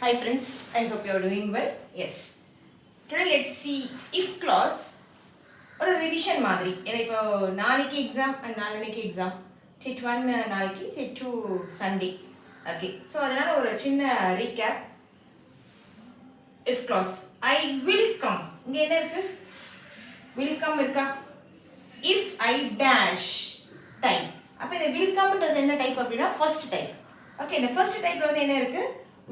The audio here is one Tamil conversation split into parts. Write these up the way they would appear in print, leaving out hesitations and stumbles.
Hi friends, I hope you are doing well. Yes. Today let's see if clause ஒரு ரிவிஷன் மாதிரி. ஏன்னா இப்போ நாளைக்கு எக்ஸாம் அண்ட் நாளைக்கு எக்ஸாம். டெட் 1 நாளைக்கு, டெட் 2 சண்டே. ஓகே. ஸோ அதனால ஒரு சின்ன recap. if clause I will come. இங்கே என்ன இருக்கு? will come இருக்கா? if I dash type. அப்போ இந்த will comeன்றது என்ன டைப் அப்படின்னா ஃபர்ஸ்ட் டைப். ஓகே, இந்த ஃபர்ஸ்ட் டைப்ல வந்து என்ன இருக்கு?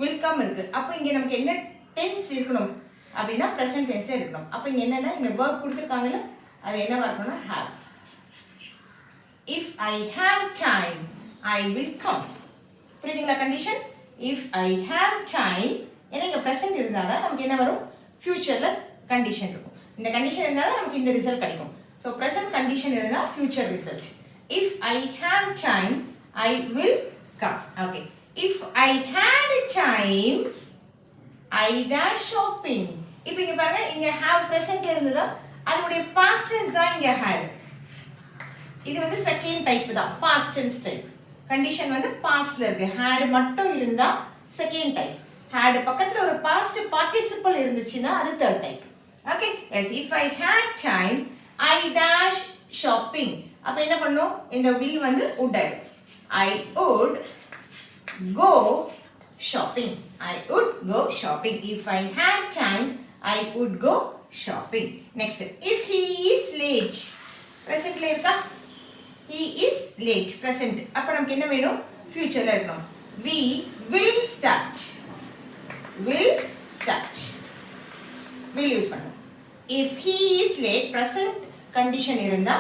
will come இருக்கு. அப்போ இங்கே நமக்கு என்ன டென்ஸ் இருக்கணும் அப்படின்னா ப்ரெசன்ட் டென்ஸே இருக்கணும். அப்போ இங்கே என்னென்னா இந்த வேர்ப் கொடுத்துருக்காங்கல்ல, அது என்னவா இருக்கணும்னா have. if I have time I will come. புரியுதுங்களா condition? if I have time, ஏன்னா இங்கே ப்ரெசன்ட் இருந்தால் தான் நமக்கு என்ன வரும்? ஃபியூச்சரில் கண்டிஷன் இருக்கும். இந்த கண்டிஷன் இருந்தால் தான் நமக்கு இந்த ரிசல்ட் கிடைக்கும். ஸோ ப்ரெசன்ட் கண்டிஷன் இருந்தால் future result. if I have time I will come. Okay, if I had time I dash shopping. இப்போ இங்க பாருங்க, இங்க have present இருந்ததா, அதனுடைய past tense தான் இங்க had. இது வந்து செகண்ட் டைப் தான், past tense டைப். கண்டிஷன் வந்து pastல இருக்கு. had மட்டும் இருந்தா செகண்ட் டைப். had பக்கத்துல ஒரு past participle இருந்துச்சுன்னா அது third type. Okay, yes, if I had time I dash shopping. அப்ப என்ன பண்ணும்? இந்த will வந்து would ஆயிடும். I would go shopping. I would go shopping. If I had time I would go shopping. Next, if he is late. Present la irka? He is late. Present. அப்ப நமக்கு என்ன வேணும்? ஃபியூச்சர்ல இருக்கணும். We will start. Will start. will use பண்ணணும். If he is late, present condition இருந்தா